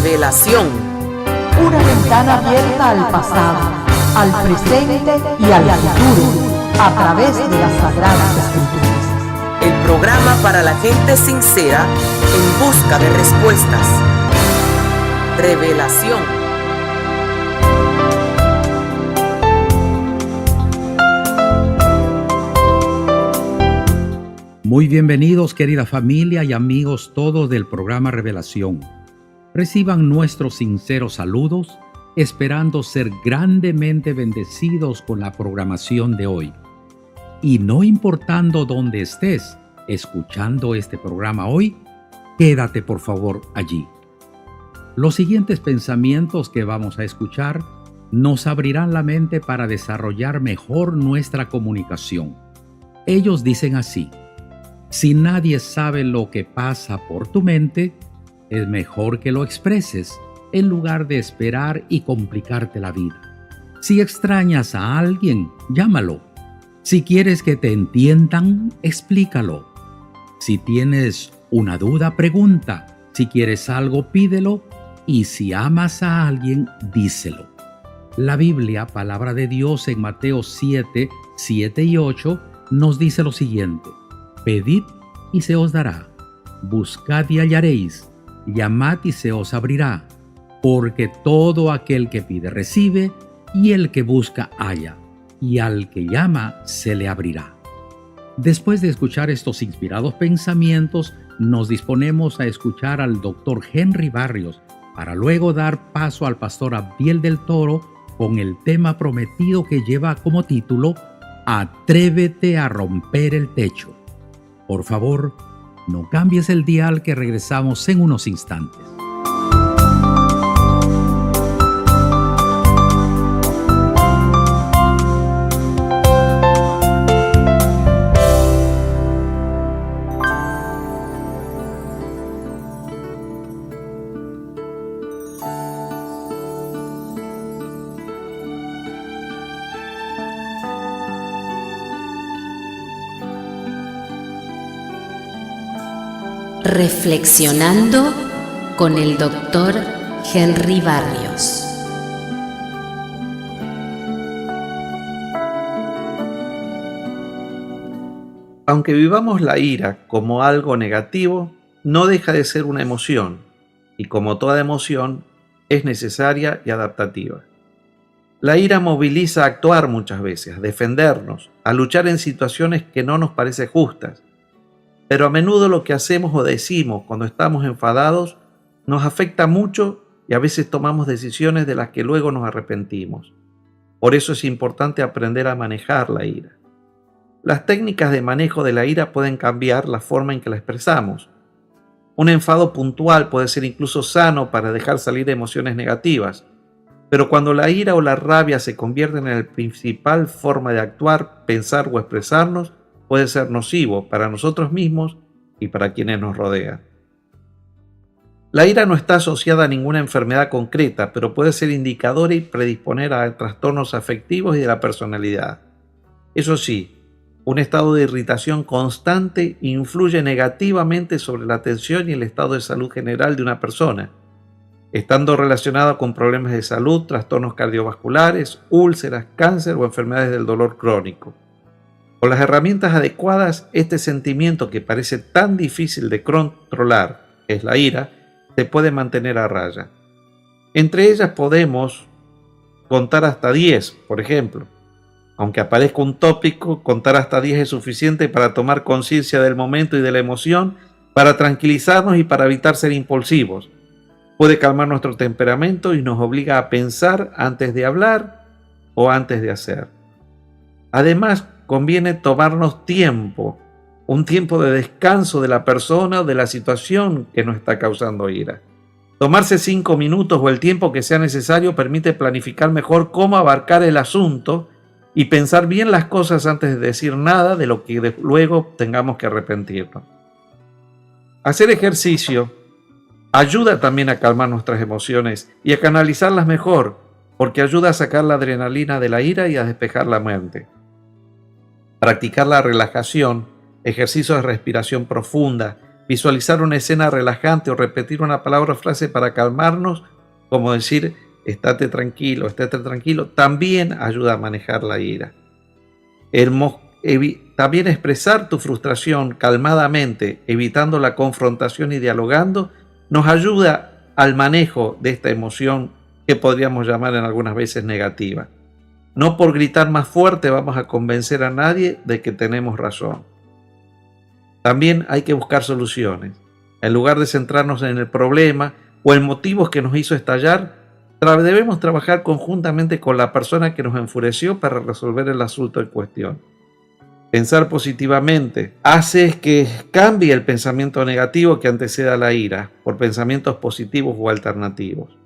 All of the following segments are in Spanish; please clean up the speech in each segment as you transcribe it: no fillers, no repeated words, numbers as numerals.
Revelación. Una ventana abierta al pasado, al presente y al futuro, a través de las Sagradas Escrituras. El programa para la gente sincera en busca de respuestas. Revelación. Muy bienvenidos, querida familia y amigos todos del programa Revelación. Reciban nuestros sinceros saludos, esperando ser grandemente bendecidos con la programación de hoy. Y no importando dónde estés escuchando este programa hoy, quédate por favor allí. Los siguientes pensamientos que vamos a escuchar nos abrirán la mente para desarrollar mejor nuestra comunicación. Ellos dicen así: si nadie sabe lo que pasa por tu mente, es mejor que lo expreses en lugar de esperar y complicarte la vida. Si extrañas a alguien, llámalo. Si quieres que te entiendan, explícalo. Si tienes una duda, pregunta. Si quieres algo, pídelo. Y si amas a alguien, díselo. La Biblia, palabra de Dios, en Mateo 7, 7 y 8, nos dice lo siguiente: pedid y se os dará, buscad y hallaréis, llamad y se os abrirá, porque todo aquel que pide recibe, y el que busca halla, y al que llama se le abrirá. Después de escuchar estos inspirados pensamientos, nos disponemos a escuchar al Dr. Henry Barrios, para luego dar paso al pastor Abdiel del Toro con el tema prometido que lleva como título Atrévete a romper el techo. Por favor, no cambies el dial, que regresamos en unos instantes. Reflexionando con el Dr. Henry Barrios. Aunque vivamos la ira como algo negativo, no deja de ser una emoción, y como toda emoción, es necesaria y adaptativa. La ira moviliza a actuar muchas veces, a defendernos, a luchar en situaciones que no nos parecen justas. Pero a menudo lo que hacemos o decimos cuando estamos enfadados nos afecta mucho y a veces tomamos decisiones de las que luego nos arrepentimos. Por eso es importante aprender a manejar la ira. Las técnicas de manejo de la ira pueden cambiar la forma en que la expresamos. Un enfado puntual puede ser incluso sano para dejar salir emociones negativas, pero cuando la ira o la rabia se convierten en la principal forma de actuar, pensar o expresarnos, puede ser nocivo para nosotros mismos y para quienes nos rodean. La ira no está asociada a ninguna enfermedad concreta, pero puede ser indicadora y predisponer a trastornos afectivos y de la personalidad. Eso sí, un estado de irritación constante influye negativamente sobre la atención y el estado de salud general de una persona, estando relacionado con problemas de salud, trastornos cardiovasculares, úlceras, cáncer o enfermedades del dolor crónico. Con las herramientas adecuadas, este sentimiento que parece tan difícil de controlar, que es la ira, se puede mantener a raya. Entre ellas podemos contar hasta 10, por ejemplo. Aunque aparezca un tópico, contar hasta 10 es suficiente para tomar conciencia del momento y de la emoción, para tranquilizarnos y para evitar ser impulsivos. Puede calmar nuestro temperamento y nos obliga a pensar antes de hablar o antes de hacer. Además, conviene tomarnos tiempo, un tiempo de descanso de la persona o de la situación que nos está causando ira. Tomarse 5 minutos o el tiempo que sea necesario permite planificar mejor cómo abarcar el asunto y pensar bien las cosas antes de decir nada de lo que luego tengamos que arrepentirnos. Hacer ejercicio ayuda también a calmar nuestras emociones y a canalizarlas mejor, porque ayuda a sacar la adrenalina de la ira y a despejar la mente. Practicar la relajación, ejercicios de respiración profunda, Visualizar una escena relajante o repetir una palabra o frase para calmarnos, como decir estate tranquilo, también ayuda a manejar la ira. También expresar tu frustración calmadamente, evitando la confrontación y dialogando, nos ayuda al manejo de esta emoción que podríamos llamar en algunas veces negativa. No por gritar más fuerte vamos a convencer a nadie de que tenemos razón. También hay que buscar soluciones. En lugar de centrarnos en el problema o en motivos que nos hizo estallar, debemos trabajar conjuntamente con la persona que nos enfureció para resolver el asunto en cuestión. Pensar positivamente hace que cambie el pensamiento negativo que antecede a la ira por pensamientos positivos o alternativos.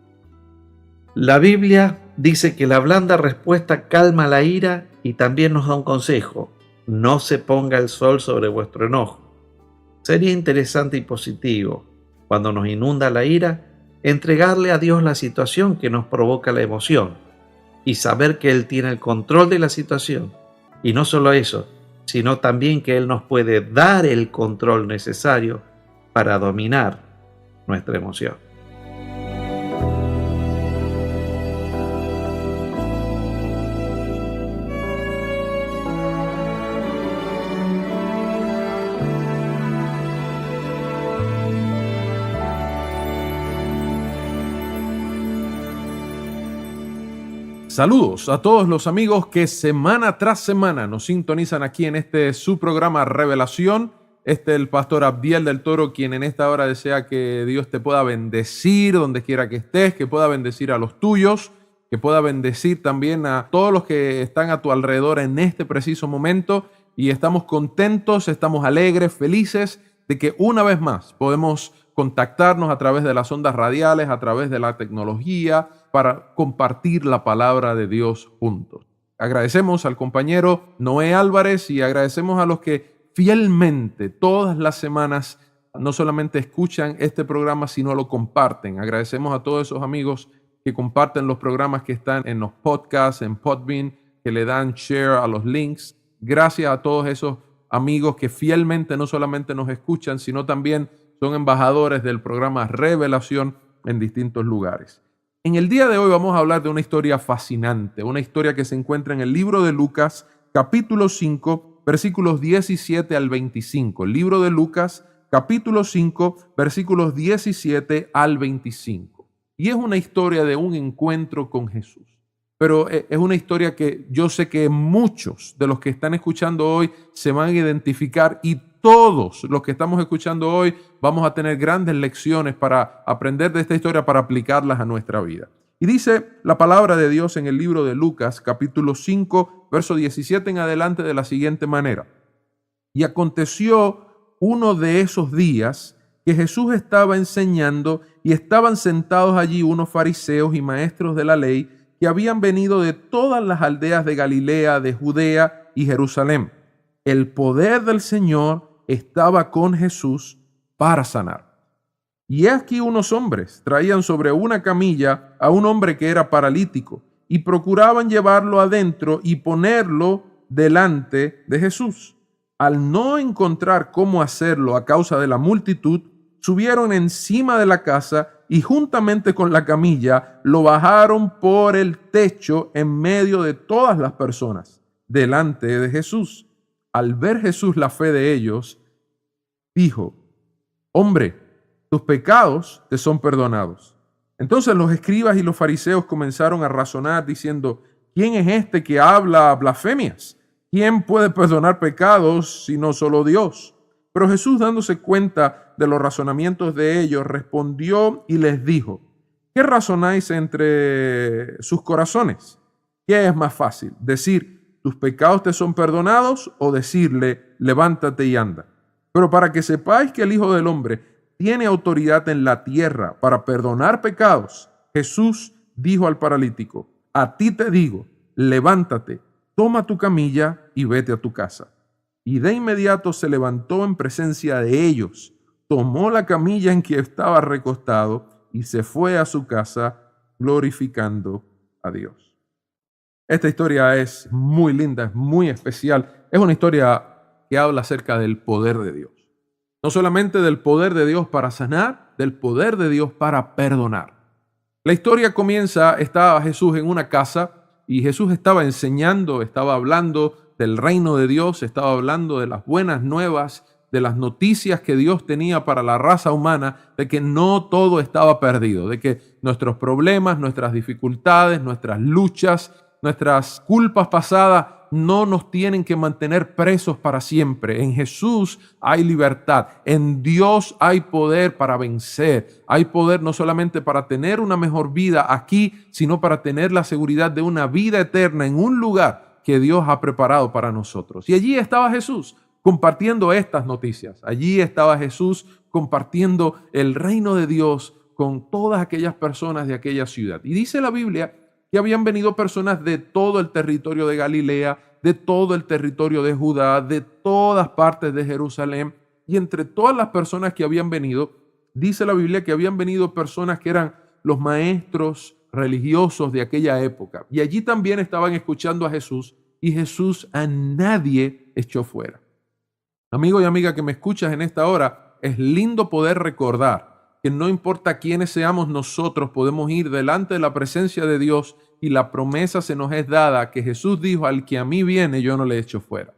La Biblia dice que la blanda respuesta calma la ira y también nos da un consejo: no se ponga el sol sobre vuestro enojo. Sería interesante y positivo, cuando nos inunda la ira, entregarle a Dios la situación que nos provoca la emoción y saber que Él tiene el control de la situación. Y no solo eso, sino también que Él nos puede dar el control necesario para dominar nuestra emoción. Saludos a todos los amigos que semana tras semana nos sintonizan aquí en su programa Revelación. El pastor Abdiel del Toro, quien en esta hora desea que Dios te pueda bendecir donde quiera que estés, que pueda bendecir a los tuyos, que pueda bendecir también a todos los que están a tu alrededor en este preciso momento. Y estamos contentos, estamos alegres, felices de que una vez más podemos contactarnos a través de las ondas radiales, a través de la tecnología, para compartir la palabra de Dios juntos. Agradecemos al compañero Noé Álvarez y agradecemos a los que fielmente todas las semanas no solamente escuchan este programa, sino lo comparten. Agradecemos a todos esos amigos que comparten los programas que están en los podcasts, en Podbean, que le dan share a los links. Gracias a todos esos amigos que fielmente no solamente nos escuchan, sino también son embajadores del programa Revelación en distintos lugares. En el día de hoy vamos a hablar de una historia fascinante, una historia que se encuentra en el libro de Lucas, capítulo 5, versículos 17 al 25. El libro de Lucas, capítulo 5, versículos 17 al 25. Y es una historia de un encuentro con Jesús. Pero es una historia que yo sé que muchos de los que están escuchando hoy se van a identificar, y todos los que estamos escuchando hoy vamos a tener grandes lecciones para aprender de esta historia, para aplicarlas a nuestra vida. Y dice la palabra de Dios en el libro de Lucas, capítulo 5, verso 17 en adelante de la siguiente manera. Y aconteció uno de esos días que Jesús estaba enseñando y estaban sentados allí unos fariseos y maestros de la ley que habían venido de todas las aldeas de Galilea, de Judea y Jerusalén. El poder del Señor estaba con Jesús para sanar. Y aquí unos hombres traían sobre una camilla a un hombre que era paralítico y procuraban llevarlo adentro y ponerlo delante de Jesús. Al no encontrar cómo hacerlo a causa de la multitud, subieron encima de la casa y juntamente con la camilla lo bajaron por el techo en medio de todas las personas, delante de Jesús. Al ver Jesús la fe de ellos, dijo: hombre, tus pecados te son perdonados. Entonces los escribas y los fariseos comenzaron a razonar diciendo: ¿quién es este que habla blasfemias? ¿Quién puede perdonar pecados sino solo Dios? Pero Jesús, dándose cuenta de los razonamientos de ellos, respondió y les dijo: ¿qué razonáis entre sus corazones? ¿Qué es más fácil? ¿Decir tus pecados te son perdonados o decirle levántate y anda? Pero para que sepáis que el Hijo del Hombre tiene autoridad en la tierra para perdonar pecados, Jesús dijo al paralítico: a ti te digo, levántate, toma tu camilla y vete a tu casa. Y de inmediato se levantó en presencia de ellos, tomó la camilla en que estaba recostado y se fue a su casa glorificando a Dios. Esta historia es muy linda, es muy especial. Es una historia que habla acerca del poder de Dios. No solamente del poder de Dios para sanar, del poder de Dios para perdonar. La historia comienza, estaba Jesús en una casa y Jesús estaba enseñando, estaba hablando del reino de Dios, estaba hablando de las buenas nuevas, de las noticias que Dios tenía para la raza humana, de que no todo estaba perdido, de que nuestros problemas, nuestras dificultades, nuestras luchas, nuestras culpas pasadas no nos tienen que mantener presos para siempre. En Jesús hay libertad, en Dios hay poder para vencer, hay poder no solamente para tener una mejor vida aquí, sino para tener la seguridad de una vida eterna en un lugar que Dios ha preparado para nosotros. Y allí estaba Jesús compartiendo estas noticias. Allí estaba Jesús compartiendo el reino de Dios con todas aquellas personas de aquella ciudad. Y dice la Biblia que habían venido personas de todo el territorio de Galilea, de todo el territorio de Judá, de todas partes de Jerusalén. Y entre todas las personas que habían venido, dice la Biblia que habían venido personas que eran los maestros religiosos de aquella época. Y allí también estaban escuchando a Jesús, y Jesús a nadie echó fuera. Amigo y amiga que me escuchas en esta hora, es lindo poder recordar que no importa quiénes seamos nosotros, podemos ir delante de la presencia de Dios y la promesa se nos es dada que Jesús dijo, al que a mí viene, yo no le echo fuera.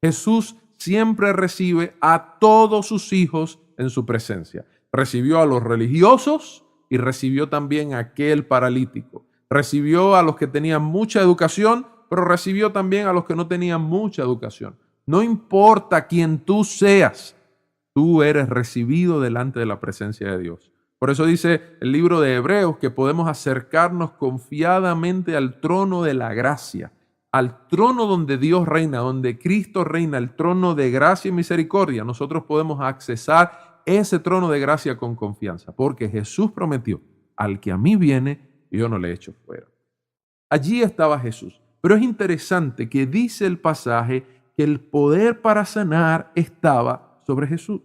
Jesús siempre recibe a todos sus hijos en su presencia. Recibió a los religiosos y recibió también a aquel paralítico. Recibió a los que tenían mucha educación, pero recibió también a los que no tenían mucha educación. No importa quién tú seas, tú eres recibido delante de la presencia de Dios. Por eso dice el libro de Hebreos que podemos acercarnos confiadamente al trono de la gracia, al trono donde Dios reina, donde Cristo reina, el trono de gracia y misericordia. Nosotros podemos accesar ese trono de gracia con confianza, porque Jesús prometió, al que a mí viene, yo no le echo fuera. Allí estaba Jesús. Pero es interesante que dice el pasaje que el poder para sanar estaba sobre Jesús.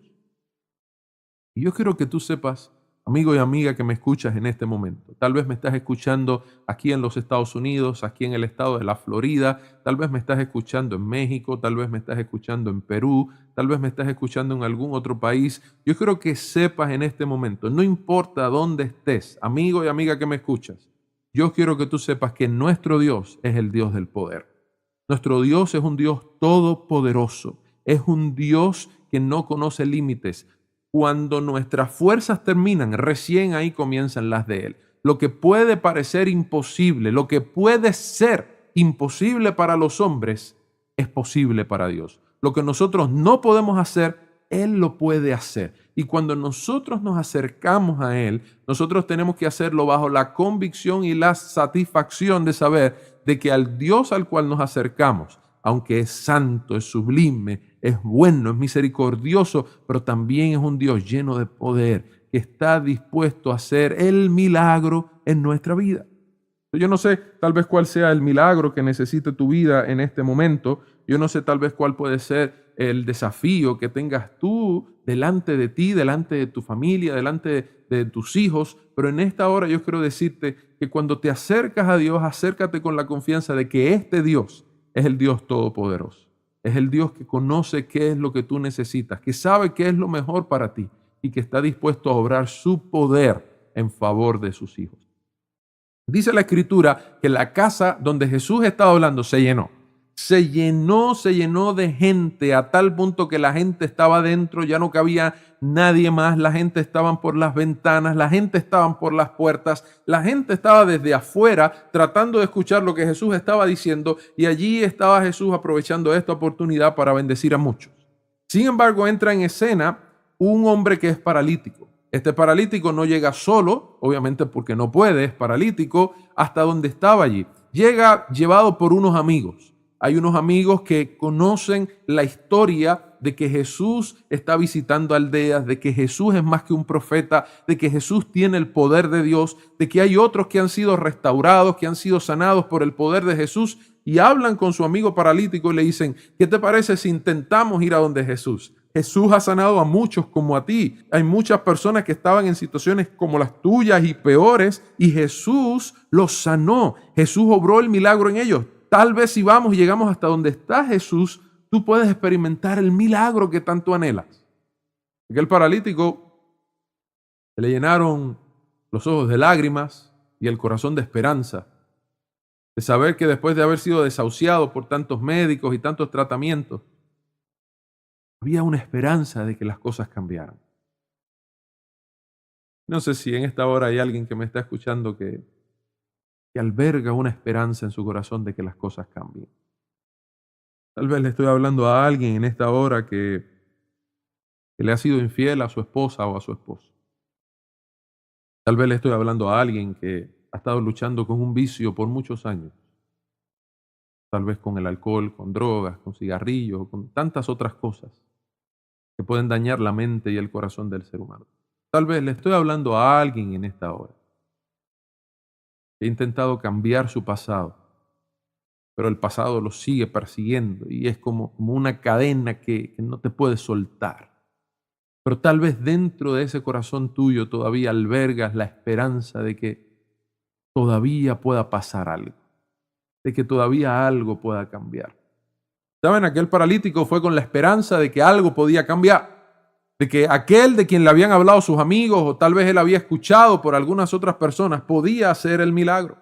Y yo quiero que tú sepas, amigo y amiga que me escuchas en este momento, tal vez me estás escuchando aquí en los Estados Unidos, aquí en el estado de la Florida, tal vez me estás escuchando en México, tal vez me estás escuchando en Perú, tal vez me estás escuchando en algún otro país. Yo quiero que sepas en este momento, no importa dónde estés, amigo y amiga que me escuchas, yo quiero que tú sepas que nuestro Dios es el Dios del poder. Nuestro Dios es un Dios todopoderoso, es un Dios que no conoce límites. Cuando nuestras fuerzas terminan, recién ahí comienzan las de Él. Lo que puede parecer imposible, lo que puede ser imposible para los hombres, es posible para Dios. Lo que nosotros no podemos hacer, Él lo puede hacer. Y cuando nosotros nos acercamos a Él, nosotros tenemos que hacerlo bajo la convicción y la satisfacción de saber de que al Dios al cual nos acercamos, aunque es santo, es sublime, es bueno, es misericordioso, pero también es un Dios lleno de poder, que está dispuesto a hacer el milagro en nuestra vida. Yo no sé tal vez cuál sea el milagro que necesite tu vida en este momento. Yo no sé tal vez cuál puede ser el desafío que tengas tú delante de ti, delante de tu familia, delante de tus hijos. Pero en esta hora yo quiero decirte que cuando te acercas a Dios, acércate con la confianza de que este Dios es el Dios todopoderoso. Es el Dios que conoce qué es lo que tú necesitas, que sabe qué es lo mejor para ti y que está dispuesto a obrar su poder en favor de sus hijos. Dice la Escritura que la casa donde Jesús estaba hablando se llenó. Se llenó de gente a tal punto que la gente estaba dentro, ya no cabía nadie más, la gente estaba por las ventanas, la gente estaba por las puertas, la gente estaba desde afuera tratando de escuchar lo que Jesús estaba diciendo y allí estaba Jesús aprovechando esta oportunidad para bendecir a muchos. Sin embargo, entra en escena un hombre que es paralítico. Este paralítico no llega solo, obviamente porque no puede, es paralítico, hasta donde estaba allí. Llega llevado por unos amigos. Hay unos amigos que conocen la historia de que Jesús está visitando aldeas, de que Jesús es más que un profeta, de que Jesús tiene el poder de Dios, de que hay otros que han sido restaurados, que han sido sanados por el poder de Jesús y hablan con su amigo paralítico y le dicen, ¿qué te parece si intentamos ir a donde Jesús? Jesús ha sanado a muchos como a ti. Hay muchas personas que estaban en situaciones como las tuyas y peores y Jesús los sanó. Jesús obró el milagro en ellos. Tal vez si vamos y llegamos hasta donde está Jesús, tú puedes experimentar el milagro que tanto anhelas. Aquel paralítico se le llenaron los ojos de lágrimas y el corazón de esperanza, de saber que después de haber sido desahuciado por tantos médicos y tantos tratamientos, había una esperanza de que las cosas cambiaran. No sé si en esta hora hay alguien que me está escuchando que alberga una esperanza en su corazón de que las cosas cambien. Tal vez le estoy hablando a alguien en esta hora que le ha sido infiel a su esposa o a su esposo. Tal vez le estoy hablando a alguien que ha estado luchando con un vicio por muchos años. Tal vez con el alcohol, con drogas, con cigarrillos, con tantas otras cosas que pueden dañar la mente y el corazón del ser humano. Tal vez le estoy hablando a alguien en esta hora que ha intentado cambiar su pasado, pero el pasado lo sigue persiguiendo y es como una cadena que no te puede soltar. Pero tal vez dentro de ese corazón tuyo todavía albergas la esperanza de que todavía pueda pasar algo, de que todavía algo pueda cambiar. ¿Saben? Aquel paralítico fue con la esperanza de que algo podía cambiar, de que aquel de quien le habían hablado sus amigos o tal vez él había escuchado por algunas otras personas podía hacer el milagro.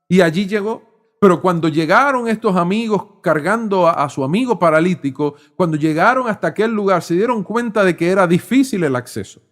Y allí llegó. Pero cuando llegaron estos amigos cargando a su amigo paralítico, cuando llegaron hasta aquel lugar, se dieron cuenta de que era difícil el acceso,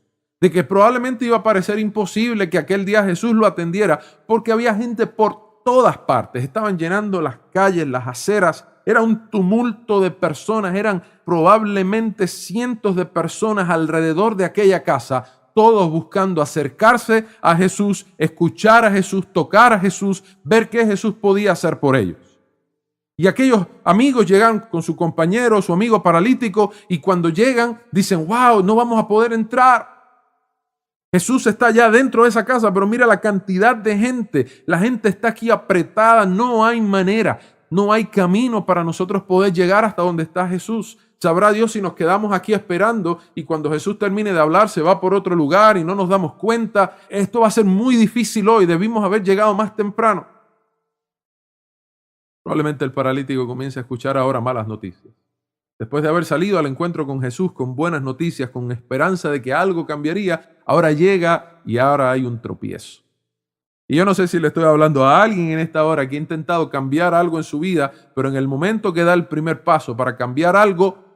de que probablemente iba a parecer imposible que aquel día Jesús lo atendiera, porque había gente por todas partes, estaban llenando las calles, las aceras, era un tumulto de personas, eran probablemente cientos de personas alrededor de aquella casa, todos buscando acercarse a Jesús, escuchar a Jesús, tocar a Jesús, ver qué Jesús podía hacer por ellos. Y aquellos amigos llegan con su compañero, su amigo paralítico, y cuando llegan dicen, wow, no vamos a poder entrar. Jesús está ya dentro de esa casa, pero mira la cantidad de gente. La gente está aquí apretada, no hay manera, no hay camino para nosotros poder llegar hasta donde está Jesús. Sabrá Dios si nos quedamos aquí esperando y cuando Jesús termine de hablar se va por otro lugar y no nos damos cuenta. Esto va a ser muy difícil hoy, debimos haber llegado más temprano. Probablemente el paralítico comience a escuchar ahora malas noticias. Después de haber salido al encuentro con Jesús con buenas noticias, con esperanza de que algo cambiaría, ahora llega y ahora hay un tropiezo. Y yo no sé si le estoy hablando a alguien en esta hora que ha intentado cambiar algo en su vida, pero en el momento que da el primer paso para cambiar algo,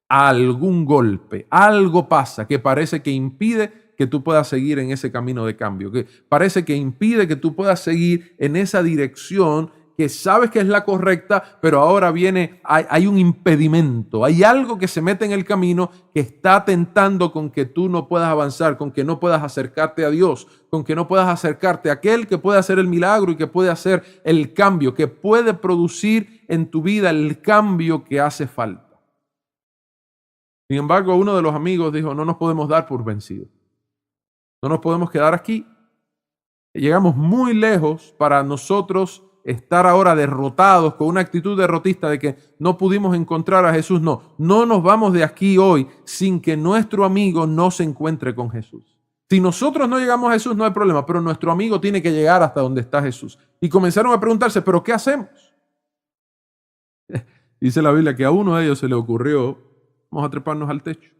algún golpe, algo pasa que parece que impide que tú puedas seguir en ese camino de cambio, que parece que impide que tú puedas seguir en esa dirección que sabes que es la correcta, pero ahora hay un impedimento, hay algo que se mete en el camino que está atentando con que tú no puedas avanzar, con que no puedas acercarte a Dios, con que no puedas acercarte a aquel que puede hacer el milagro y que puede hacer el cambio, que puede producir en tu vida el cambio que hace falta. Sin embargo, uno de los amigos dijo, no nos podemos dar por vencidos. No nos podemos quedar aquí. Llegamos muy lejos para nosotros estar ahora derrotados con una actitud derrotista de que no pudimos encontrar a Jesús. No nos vamos de aquí hoy sin que nuestro amigo no se encuentre con Jesús. Si nosotros no llegamos a Jesús no hay problema, pero nuestro amigo tiene que llegar hasta donde está Jesús. Y comenzaron a preguntarse, ¿pero qué hacemos? Dice la Biblia que a uno de ellos se le ocurrió, vamos a treparnos al techo.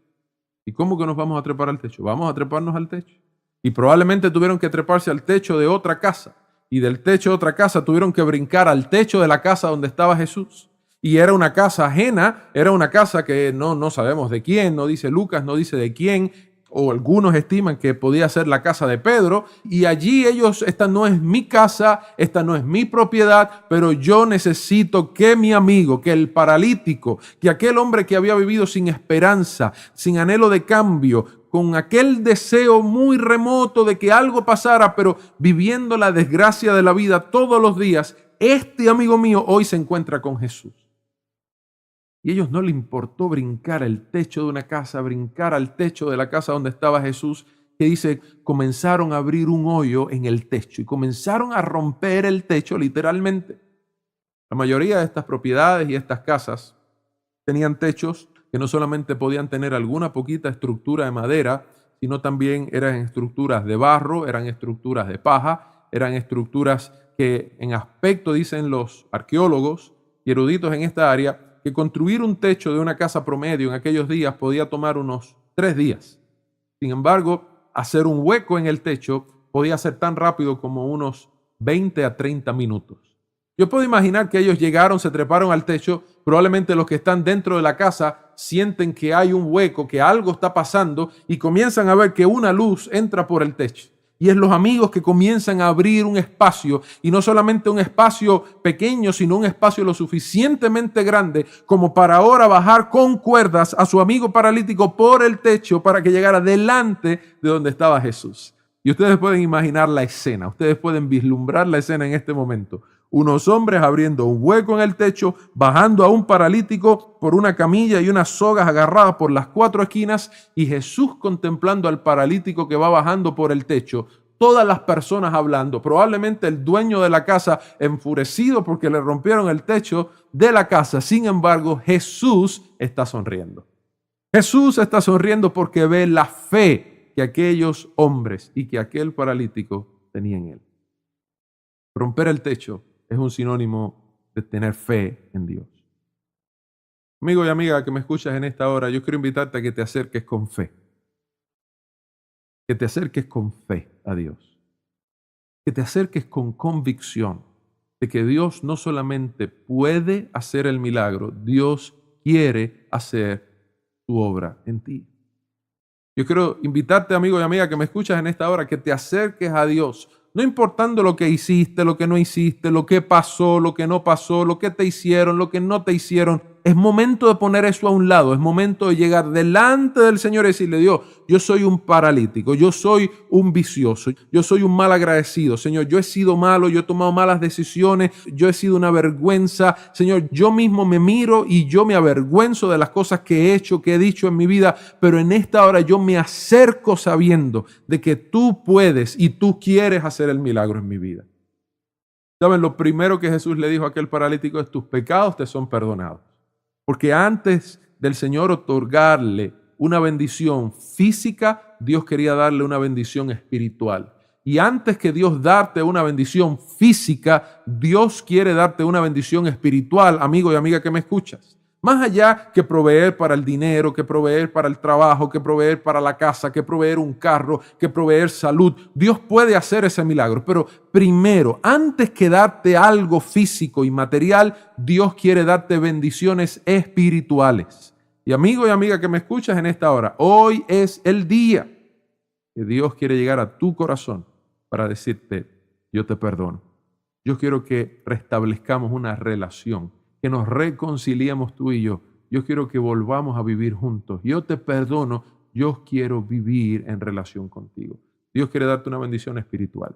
¿Y cómo que nos vamos a trepar al techo? Vamos a treparnos al techo. Y probablemente tuvieron que treparse al techo de otra casa. Y del techo de otra casa tuvieron que brincar al techo de la casa donde estaba Jesús. Y era una casa ajena, era una casa que no sabemos de quién, no dice Lucas, no dice de quién, o algunos estiman que podía ser la casa de Pedro. Y allí esta no es mi casa, esta no es mi propiedad, pero yo necesito que mi amigo, que el paralítico, que aquel hombre que había vivido sin esperanza, sin anhelo de cambio, con aquel deseo muy remoto de que algo pasara, pero viviendo la desgracia de la vida todos los días, este amigo mío hoy se encuentra con Jesús. Y a ellos no les importó brincar el techo de una casa, brincar al techo de la casa donde estaba Jesús, que dice, comenzaron a abrir un hoyo en el techo y comenzaron a romper el techo literalmente. La mayoría de estas propiedades y estas casas tenían techos que no solamente podían tener alguna poquita estructura de madera, sino también eran estructuras de barro, eran estructuras de paja, eran estructuras que en aspecto, dicen los arqueólogos y eruditos en esta área, que construir un techo de una casa promedio en aquellos días podía tomar unos 3 días. Sin embargo, hacer un hueco en el techo podía ser tan rápido como unos 20 a 30 minutos. Yo puedo imaginar que ellos llegaron, se treparon al techo. Probablemente los que están dentro de la casa sienten que hay un hueco, que algo está pasando y comienzan a ver que una luz entra por el techo. Y es los amigos que comienzan a abrir un espacio, y no solamente un espacio pequeño, sino un espacio lo suficientemente grande como para ahora bajar con cuerdas a su amigo paralítico por el techo para que llegara delante de donde estaba Jesús. Y ustedes pueden imaginar la escena, ustedes pueden vislumbrar la escena en este momento. Unos hombres abriendo un hueco en el techo, bajando a un paralítico por una camilla y unas sogas agarradas por las 4 esquinas, y Jesús contemplando al paralítico que va bajando por el techo. Todas las personas hablando, probablemente el dueño de la casa enfurecido porque le rompieron el techo de la casa. Sin embargo, Jesús está sonriendo. Jesús está sonriendo porque ve la fe que aquellos hombres y que aquel paralítico tenía en él. Romper el techo es un sinónimo de tener fe en Dios. Amigo y amiga que me escuchas en esta hora, yo quiero invitarte a que te acerques con fe. Que te acerques con fe a Dios. Que te acerques con convicción de que Dios no solamente puede hacer el milagro, Dios quiere hacer su obra en ti. Yo quiero invitarte, amigo y amiga que me escuchas en esta hora, que te acerques a Dios. No importando lo que hiciste, lo que no hiciste, lo que pasó, lo que no pasó, lo que te hicieron, lo que no te hicieron. Es momento de poner eso a un lado. Es momento de llegar delante del Señor y decirle: Dios, yo soy un paralítico, yo soy un vicioso, yo soy un mal agradecido. Señor, yo he sido malo, yo he tomado malas decisiones, yo he sido una vergüenza. Señor, yo mismo me miro y yo me avergüenzo de las cosas que he hecho, que he dicho en mi vida. Pero en esta hora yo me acerco sabiendo de que tú puedes y tú quieres hacer el milagro en mi vida. ¿Saben? Lo primero que Jesús le dijo a aquel paralítico es: tus pecados te son perdonados. Porque antes del Señor otorgarle una bendición física, Dios quería darle una bendición espiritual. Y antes que Dios darte una bendición física, Dios quiere darte una bendición espiritual, amigo y amiga que me escuchas. Más allá que proveer para el dinero, que proveer para el trabajo, que proveer para la casa, que proveer un carro, que proveer salud, Dios puede hacer ese milagro. Pero primero, antes que darte algo físico y material, Dios quiere darte bendiciones espirituales. Y amigo y amiga que me escuchas en esta hora, hoy es el día que Dios quiere llegar a tu corazón para decirte: yo te perdono. Yo quiero que restablezcamos una relación, que nos reconciliemos tú y yo. Yo quiero que volvamos a vivir juntos. Yo te perdono, yo quiero vivir en relación contigo. Dios quiere darte una bendición espiritual.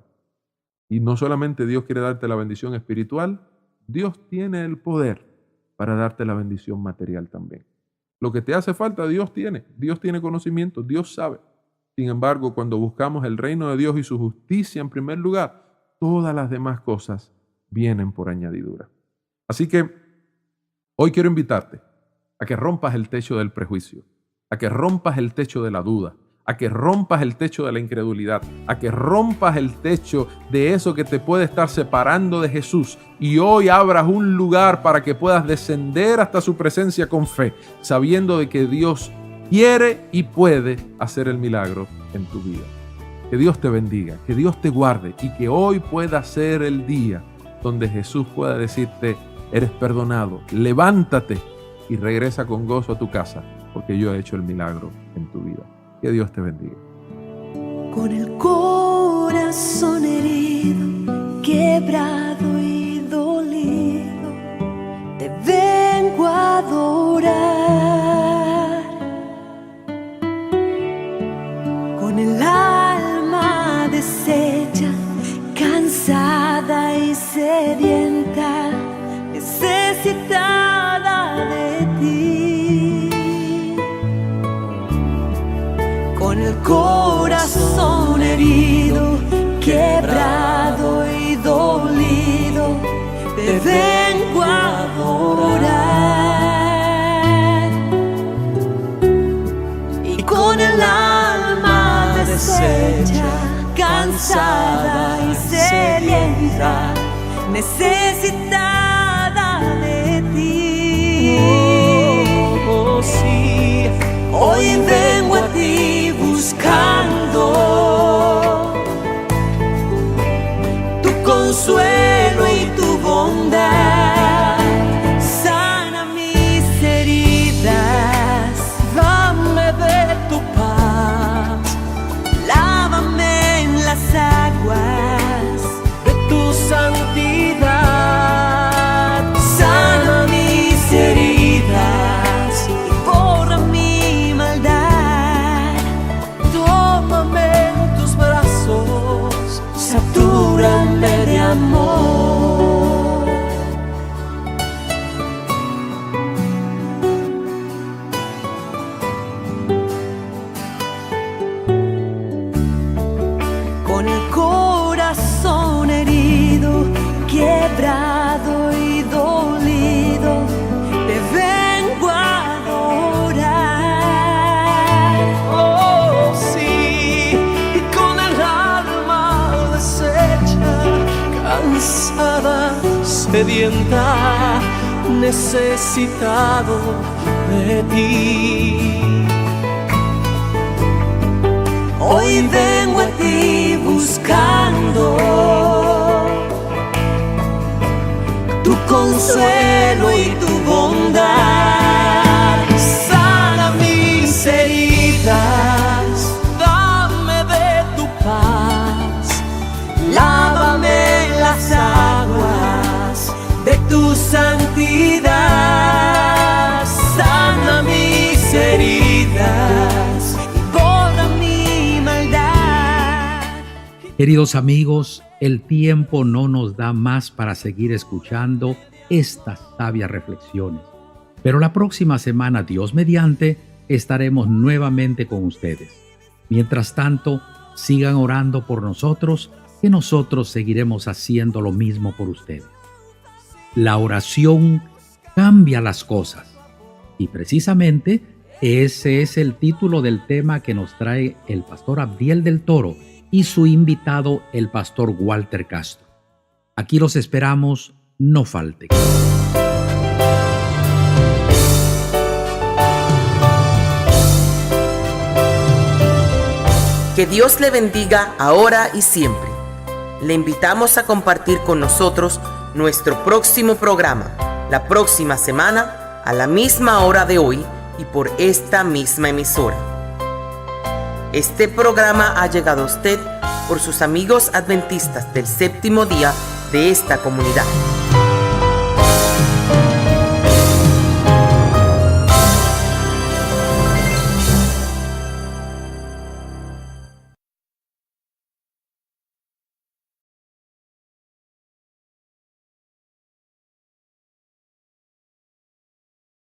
Y no solamente Dios quiere darte la bendición espiritual, Dios tiene el poder para darte la bendición material también. Lo que te hace falta, Dios tiene conocimiento, Dios sabe. Sin embargo, cuando buscamos el reino de Dios y su justicia en primer lugar, todas las demás cosas vienen por añadidura. Así que hoy quiero invitarte a que rompas el techo del prejuicio, a que rompas el techo de la duda, a que rompas el techo de la incredulidad, a que rompas el techo de eso que te puede estar separando de Jesús, y hoy abras un lugar para que puedas descender hasta su presencia con fe, sabiendo de que Dios quiere y puede hacer el milagro en tu vida. Que Dios te bendiga, que Dios te guarde, y que hoy pueda ser el día donde Jesús pueda decirte: eres perdonado, levántate y regresa con gozo a tu casa, porque yo he hecho el milagro en tu vida. Que Dios te bendiga. Con el corazón herido, quebrado y dolido, te vengo a adorar. Con el alma deshecha, cansada y sedienta, necesitada de ti. Con el corazón herido, quebrado y dolido, te vengo a adorar. Y con el alma deshecha, cansada y sedienta, necesitada de ti. Oh, sí. Hoy vengo a ti sedienta, necesitado de ti. Hoy vengo a ti buscando tu consuelo y tu bondad. Sana mis heridas, dame de tu paz, lávame en las aguas de tu santidad. Sana mis heridas, borra mi maldad. Queridos amigos, el tiempo no nos da más para seguir escuchando estas sabias reflexiones. Pero la próxima semana, Dios mediante, estaremos nuevamente con ustedes. Mientras tanto, sigan orando por nosotros, que nosotros seguiremos haciendo lo mismo por ustedes. La oración cambia las cosas. Y precisamente ese es el título del tema que nos trae el pastor Abdiel del Toro y su invitado, el pastor Walter Castro. Aquí los esperamos, no falten. Que Dios le bendiga ahora y siempre. Le invitamos a compartir con nosotros nuestro próximo programa, la próxima semana, a la misma hora de hoy y por esta misma emisora. Este programa ha llegado a usted por sus amigos adventistas del séptimo día de esta comunidad.